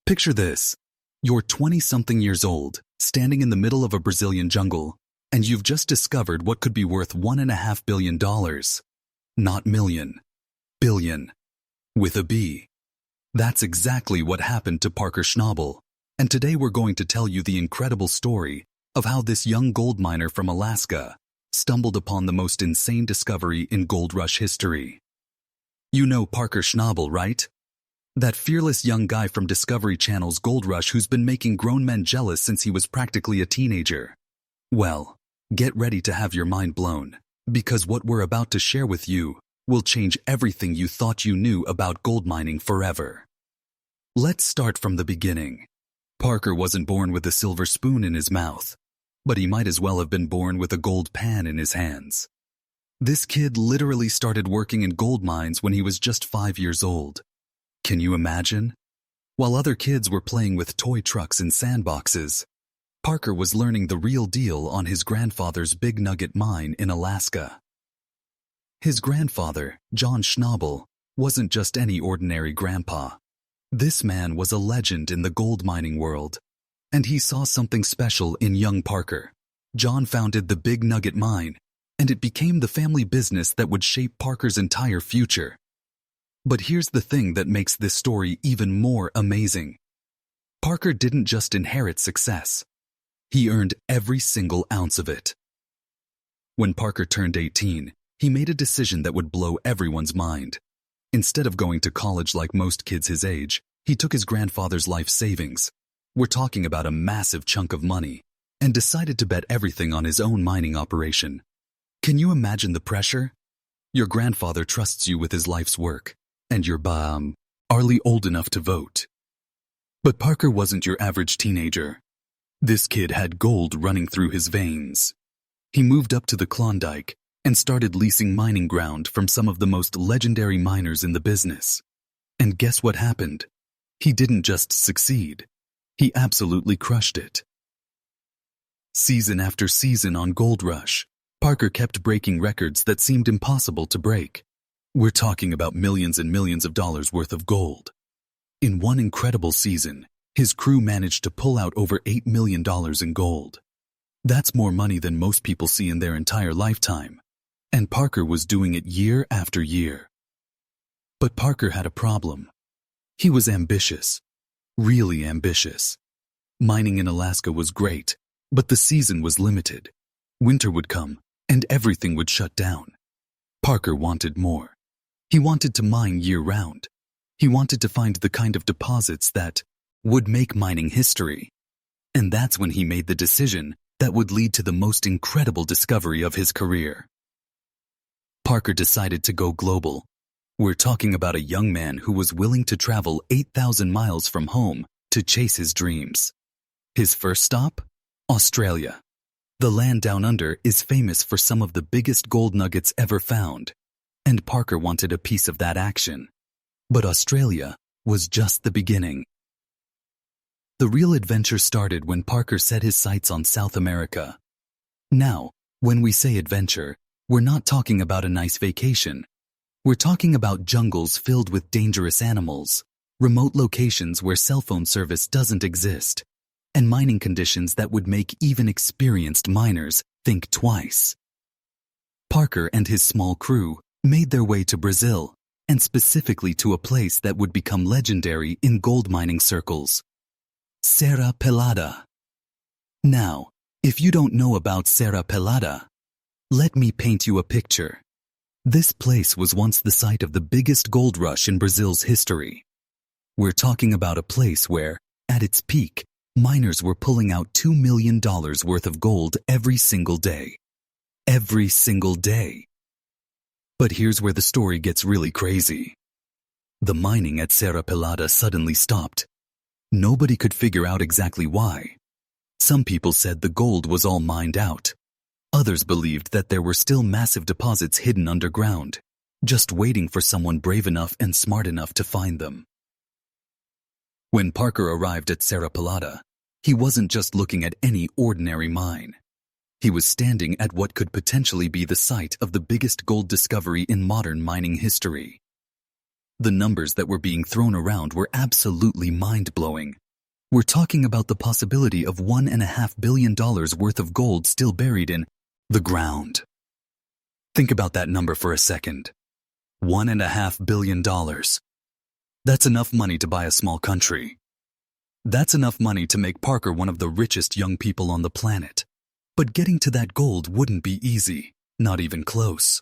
Picture this. You're 20-something years old, standing in the middle of a Brazilian jungle, and you've just discovered what could be worth $1.5 billion. Not million. Billion. With a B. That's exactly what happened to Parker Schnabel, and today we're going to tell you the incredible story of how this young gold miner from Alaska stumbled upon the most insane discovery in gold rush history. You know Parker Schnabel, right? That fearless young guy from Discovery Channel's Gold Rush who's been making grown men jealous since he was practically a teenager. Well, get ready to have your mind blown, because what we're about to share with you will change everything you thought you knew about gold mining forever. Let's start from the beginning. Parker wasn't born with a silver spoon in his mouth, but he might as well have been born with a gold pan in his hands. This kid literally started working in gold mines when he was just 5 years old. Can you imagine? While other kids were playing with toy trucks and sandboxes, Parker was learning the real deal on his grandfather's Big Nugget mine in Alaska. His grandfather, John Schnabel, wasn't just any ordinary grandpa. This man was a legend in the gold mining world, and he saw something special in young Parker. John founded the Big Nugget mine, and it became the family business that would shape Parker's entire future. But here's the thing that makes this story even more amazing. Parker didn't just inherit success. He earned every single ounce of it. When Parker turned 18, he made a decision that would blow everyone's mind. Instead of going to college like most kids his age, he took his grandfather's life savings. We're talking about a massive chunk of money, and decided to bet everything on his own mining operation. Can you imagine the pressure? Your grandfather trusts you with his life's work, and you're barely old enough to vote. But Parker wasn't your average teenager. This kid had gold running through his veins. He moved up to the Klondike and started leasing mining ground from some of the most legendary miners in the business. And guess what happened? He didn't just succeed. He absolutely crushed it. Season after season on Gold Rush, Parker kept breaking records that seemed impossible to break. We're talking about millions and millions of dollars worth of gold. In one incredible season, his crew managed to pull out over $8 million in gold. That's more money than most people see in their entire lifetime. And Parker was doing it year after year. But Parker had a problem. He was ambitious. Really ambitious. Mining in Alaska was great, but the season was limited. Winter would come, and everything would shut down. Parker wanted more. He wanted to mine year-round. He wanted to find the kind of deposits that would make mining history. And that's when he made the decision that would lead to the most incredible discovery of his career. Parker decided to go global. We're talking about a young man who was willing to travel 8,000 miles from home to chase his dreams. His first stop? Australia. The land down under is famous for some of the biggest gold nuggets ever found, and Parker wanted a piece of that action. But Australia was just the beginning. The real adventure started when Parker set his sights on South America. Now, when we say adventure, we're not talking about a nice vacation. We're talking about jungles filled with dangerous animals, remote locations where cell phone service doesn't exist, and mining conditions that would make even experienced miners think twice. Parker and his small crew made their way to Brazil, and specifically to a place that would become legendary in gold mining circles. Serra Pelada. Now, if you don't know about Serra Pelada, let me paint you a picture. This place was once the site of the biggest gold rush in Brazil's history. We're talking about a place where, at its peak, miners were pulling out $2 million worth of gold every single day. Every single day. But here's where the story gets really crazy. The mining at Serra Pelada suddenly stopped. Nobody could figure out exactly why. Some people said the gold was all mined out. Others believed that there were still massive deposits hidden underground, just waiting for someone brave enough and smart enough to find them. When Parker arrived at Serra Pelada, he wasn't just looking at any ordinary mine. He was standing at what could potentially be the site of the biggest gold discovery in modern mining history. The numbers that were being thrown around were absolutely mind-blowing. We're talking about the possibility of $1.5 billion worth of gold still buried in the ground. Think about that number for a second. $1.5 billion. That's enough money to buy a small country. That's enough money to make Parker one of the richest young people on the planet. But getting to that gold wouldn't be easy, not even close.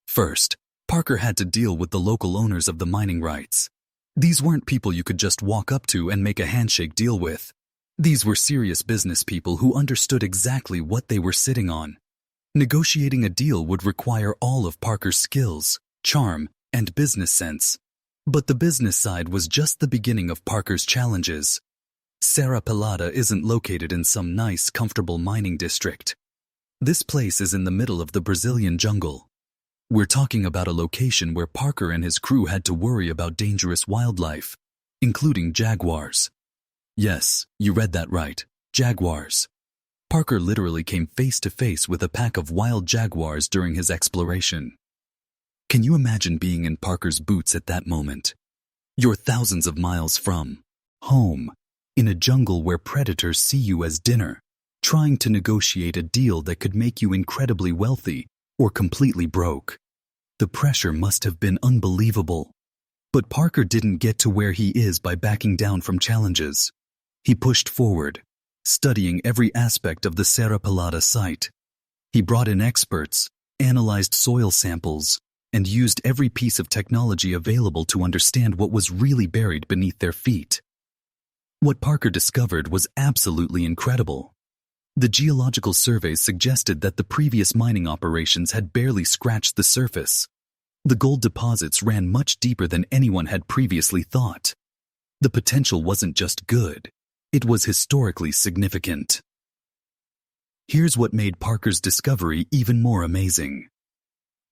First, Parker had to deal with the local owners of the mining rights. These weren't people you could just walk up to and make a handshake deal with. These were serious business people who understood exactly what they were sitting on. Negotiating a deal would require all of Parker's skills, charm, and business sense. But the business side was just the beginning of Parker's challenges. Serra Pelada isn't located in some nice, comfortable mining district. This place is in the middle of the Brazilian jungle. We're talking about a location where Parker and his crew had to worry about dangerous wildlife, including jaguars. Yes, you read that right, jaguars. Parker literally came face to face with a pack of wild jaguars during his exploration. Can you imagine being in Parker's boots at that moment? You're thousands of miles from home, in a jungle where predators see you as dinner, trying to negotiate a deal that could make you incredibly wealthy or completely broke. The pressure must have been unbelievable. But Parker didn't get to where he is by backing down from challenges. He pushed forward, studying every aspect of the Serra Pelada site. He brought in experts, analyzed soil samples, and used every piece of technology available to understand what was really buried beneath their feet. What Parker discovered was absolutely incredible. The geological surveys suggested that the previous mining operations had barely scratched the surface. The gold deposits ran much deeper than anyone had previously thought. The potential wasn't just good, it was historically significant. Here's what made Parker's discovery even more amazing.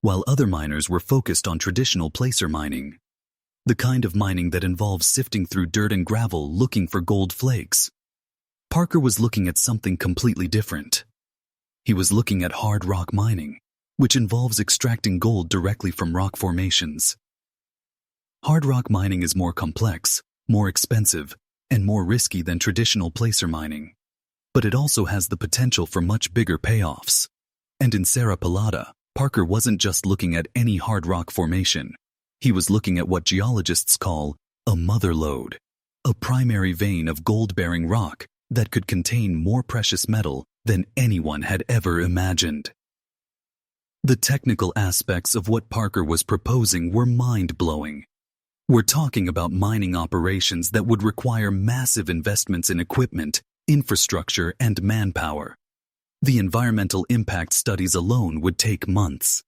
While other miners were focused on traditional placer mining, the kind of mining that involves sifting through dirt and gravel looking for gold flakes, Parker was looking at something completely different. He was looking at hard rock mining, which involves extracting gold directly from rock formations. Hard rock mining is more complex, more expensive, and more risky than traditional placer mining. But it also has the potential for much bigger payoffs. And in Serra Pelada, Parker wasn't just looking at any hard rock formation. He was looking at what geologists call a mother lode, a primary vein of gold-bearing rock that could contain more precious metal than anyone had ever imagined. The technical aspects of what Parker was proposing were mind-blowing. We're talking about mining operations that would require massive investments in equipment, infrastructure, and manpower. The environmental impact studies alone would take months.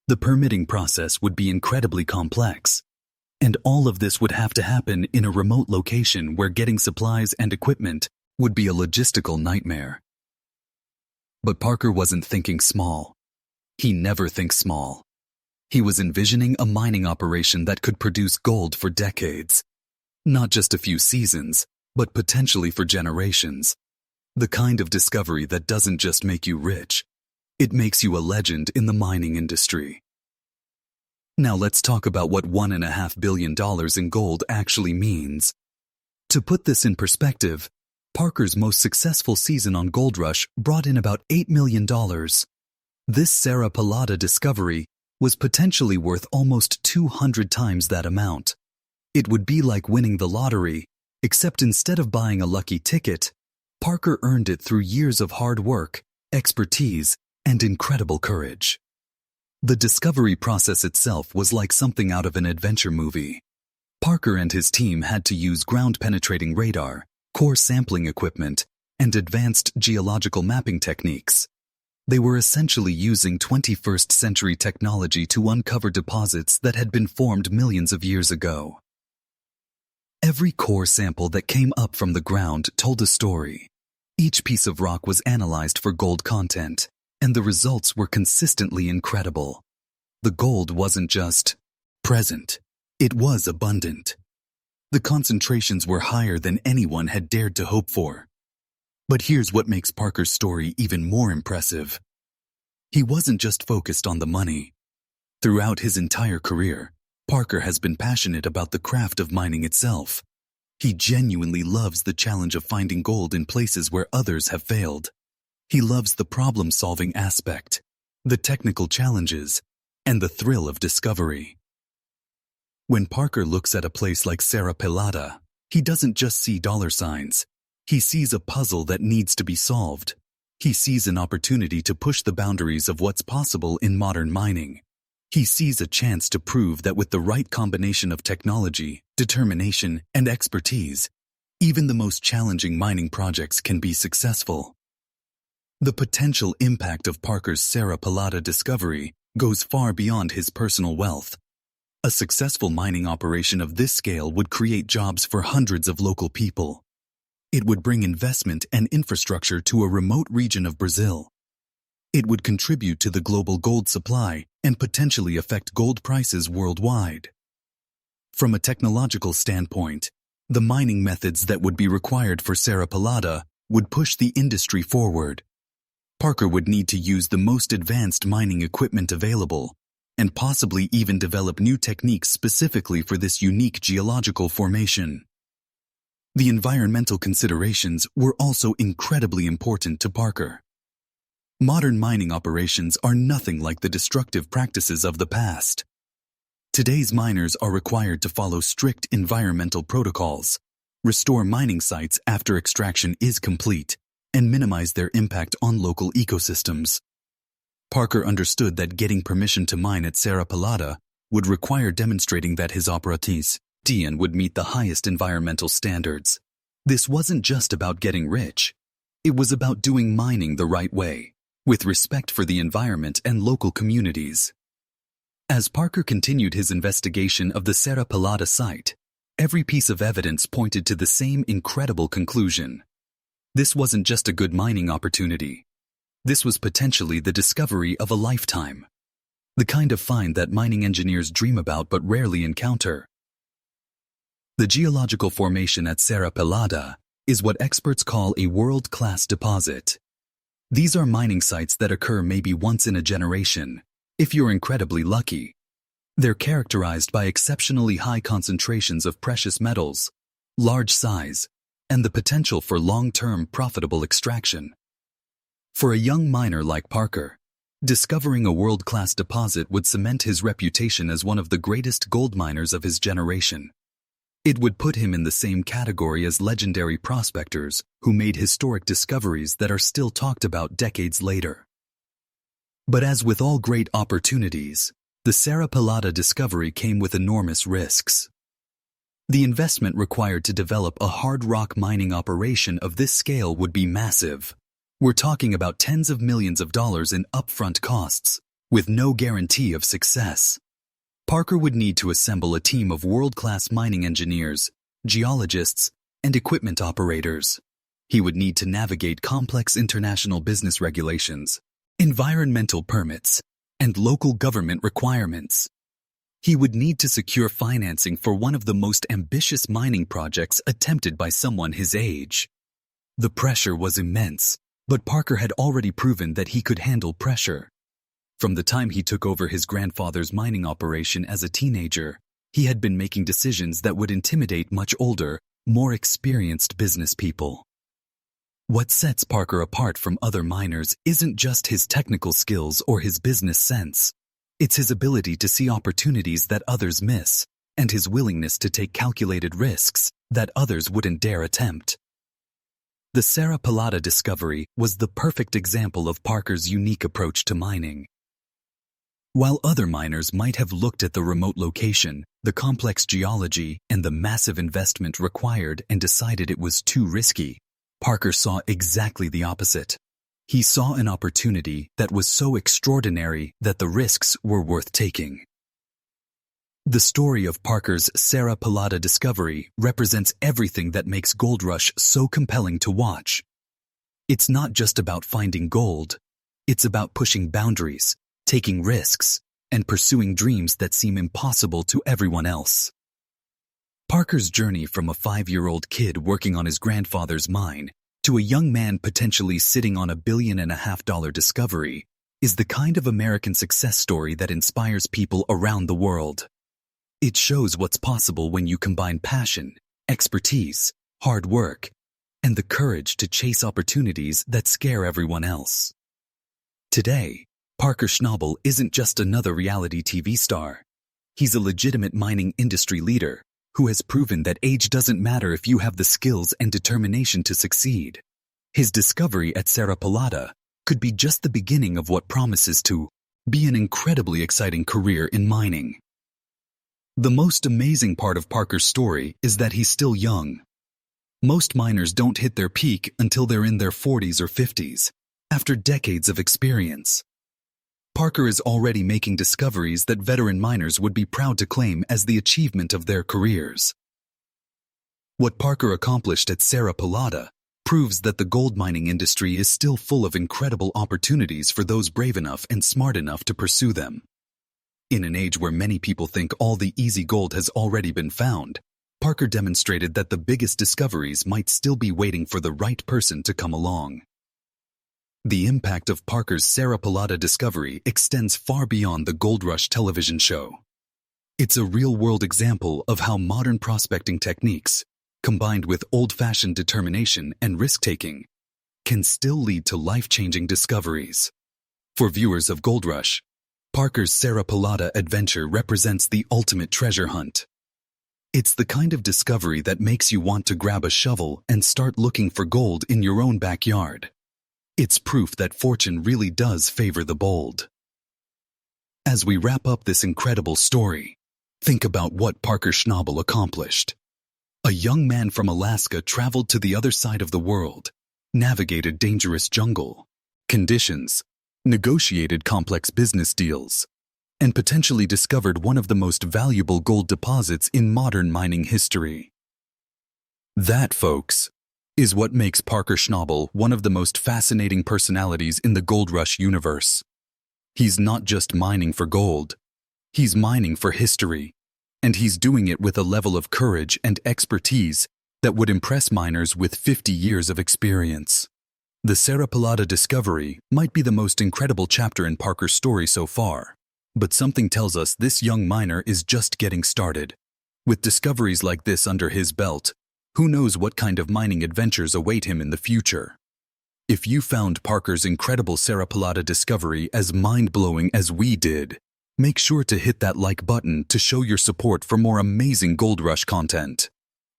The permitting process would be incredibly complex. And all of this would have to happen in a remote location where getting supplies and equipment would be a logistical nightmare. But Parker wasn't thinking small. He never thinks small. He was envisioning a mining operation that could produce gold for decades. Not just a few seasons, but potentially for generations. The kind of discovery that doesn't just make you rich, it makes you a legend in the mining industry. Now let's talk about what $1.5 billion in gold actually means. To put this in perspective, Parker's most successful season on Gold Rush brought in about $8 million. This Serra Pelada discovery was potentially worth almost 200 times that amount. It would be like winning the lottery, except instead of buying a lucky ticket, Parker earned it through years of hard work, expertise, and incredible courage. The discovery process itself was like something out of an adventure movie. Parker and his team had to use ground-penetrating radar, core sampling equipment, and advanced geological mapping techniques. They were essentially using 21st century technology to uncover deposits that had been formed millions of years ago. Every core sample that came up from the ground told a story. Each piece of rock was analyzed for gold content, and the results were consistently incredible. The gold wasn't just present, it was abundant. The concentrations were higher than anyone had dared to hope for. But here's what makes Parker's story even more impressive. He wasn't just focused on the money. Throughout his entire career, Parker has been passionate about the craft of mining itself. He genuinely loves the challenge of finding gold in places where others have failed. He loves the problem-solving aspect, the technical challenges, and the thrill of discovery. When Parker looks at a place like Serra Pelada, he doesn't just see dollar signs. He sees a puzzle that needs to be solved. He sees an opportunity to push the boundaries of what's possible in modern mining. He sees a chance to prove that with the right combination of technology, determination, and expertise, even the most challenging mining projects can be successful. The potential impact of Parker's Serra Pelada discovery goes far beyond his personal wealth. A successful mining operation of this scale would create jobs for hundreds of local people. It would bring investment and infrastructure to a remote region of Brazil. It would contribute to the global gold supply and potentially affect gold prices worldwide. From a technological standpoint, the mining methods that would be required for Serra Pelada would push the industry forward. Parker would need to use the most advanced mining equipment available, and possibly even develop new techniques specifically for this unique geological formation. The environmental considerations were also incredibly important to Parker. Modern mining operations are nothing like the destructive practices of the past. Today's miners are required to follow strict environmental protocols, restore mining sites after extraction is complete, and minimize their impact on local ecosystems. Parker understood that getting permission to mine at Serra Pelada would require demonstrating that his operations would meet the highest environmental standards. This wasn't just about getting rich. It was about doing mining the right way, with respect for the environment and local communities. As Parker continued his investigation of the Serra Pelada site, every piece of evidence pointed to the same incredible conclusion. This wasn't just a good mining opportunity. This was potentially the discovery of a lifetime. The kind of find that mining engineers dream about but rarely encounter. The geological formation at Serra Pelada is what experts call a world-class deposit. These are mining sites that occur maybe once in a generation, if you're incredibly lucky. They're characterized by exceptionally high concentrations of precious metals, large size, and the potential for long-term profitable extraction. For a young miner like Parker, discovering a world-class deposit would cement his reputation as one of the greatest gold miners of his generation. It would put him in the same category as legendary prospectors who made historic discoveries that are still talked about decades later. But as with all great opportunities, the Serra Pelada discovery came with enormous risks. The investment required to develop a hard rock mining operation of this scale would be massive. We're talking about tens of millions of dollars in upfront costs, with no guarantee of success. Parker would need to assemble a team of world-class mining engineers, geologists, and equipment operators. He would need to navigate complex international business regulations, environmental permits, and local government requirements. He would need to secure financing for one of the most ambitious mining projects attempted by someone his age. The pressure was immense, but Parker had already proven that he could handle pressure. From the time he took over his grandfather's mining operation as a teenager, he had been making decisions that would intimidate much older, more experienced business people. What sets Parker apart from other miners isn't just his technical skills or his business sense. It's his ability to see opportunities that others miss, and his willingness to take calculated risks that others wouldn't dare attempt. The Serra Pelada discovery was the perfect example of Parker's unique approach to mining. While other miners might have looked at the remote location, the complex geology, and the massive investment required and decided it was too risky, Parker saw exactly the opposite. He saw an opportunity that was so extraordinary that the risks were worth taking. The story of Parker's Serra Pelada discovery represents everything that makes Gold Rush so compelling to watch. It's not just about finding gold. It's about pushing boundaries, taking risks, and pursuing dreams that seem impossible to everyone else. Parker's journey from a 5-year-old kid working on his grandfather's mine to a young man potentially sitting on $1.5 billion discovery is the kind of American success story that inspires people around the world. It shows what's possible when you combine passion, expertise, hard work, and the courage to chase opportunities that scare everyone else. Today, Parker Schnabel isn't just another reality TV star. He's a legitimate mining industry leader who has proven that age doesn't matter if you have the skills and determination to succeed. His discovery at Serra Pelada could be just the beginning of what promises to be an incredibly exciting career in mining. The most amazing part of Parker's story is that he's still young. Most miners don't hit their peak until they're in their 40s or 50s, after decades of experience. Parker is already making discoveries that veteran miners would be proud to claim as the achievement of their careers. What Parker accomplished at Serra Pelada proves that the gold mining industry is still full of incredible opportunities for those brave enough and smart enough to pursue them. In an age where many people think all the easy gold has already been found, Parker demonstrated that the biggest discoveries might still be waiting for the right person to come along. The impact of Parker's Serra Pelada discovery extends far beyond the Gold Rush television show. It's a real-world example of how modern prospecting techniques, combined with old-fashioned determination and risk-taking, can still lead to life-changing discoveries. For viewers of Gold Rush, Parker's Serra Pelada adventure represents the ultimate treasure hunt. It's the kind of discovery that makes you want to grab a shovel and start looking for gold in your own backyard. It's proof that fortune really does favor the bold. As we wrap up this incredible story, think about what Parker Schnabel accomplished. A young man from Alaska traveled to the other side of the world, navigated dangerous jungle conditions, negotiated complex business deals, and potentially discovered one of the most valuable gold deposits in modern mining history. That, folks, is what makes Parker Schnabel one of the most fascinating personalities in the Gold Rush universe. He's not just mining for gold, he's mining for history, and he's doing it with a level of courage and expertise that would impress miners with 50 years of experience. The Serra Pelada discovery might be the most incredible chapter in Parker's story so far, but something tells us this young miner is just getting started. With discoveries like this under his belt, who knows what kind of mining adventures await him in the future? If you found Parker's incredible Serra Pelada discovery as mind-blowing as we did, make sure to hit that like button to show your support for more amazing Gold Rush content.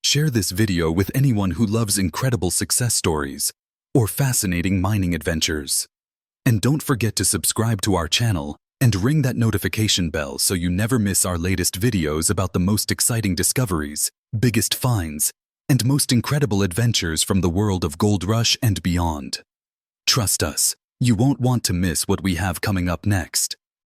Share this video with anyone who loves incredible success stories or fascinating mining adventures. And don't forget to subscribe to our channel and ring that notification bell so you never miss our latest videos about the most exciting discoveries, biggest finds, and most incredible adventures from the world of Gold Rush and beyond. Trust us, you won't want to miss what we have coming up next.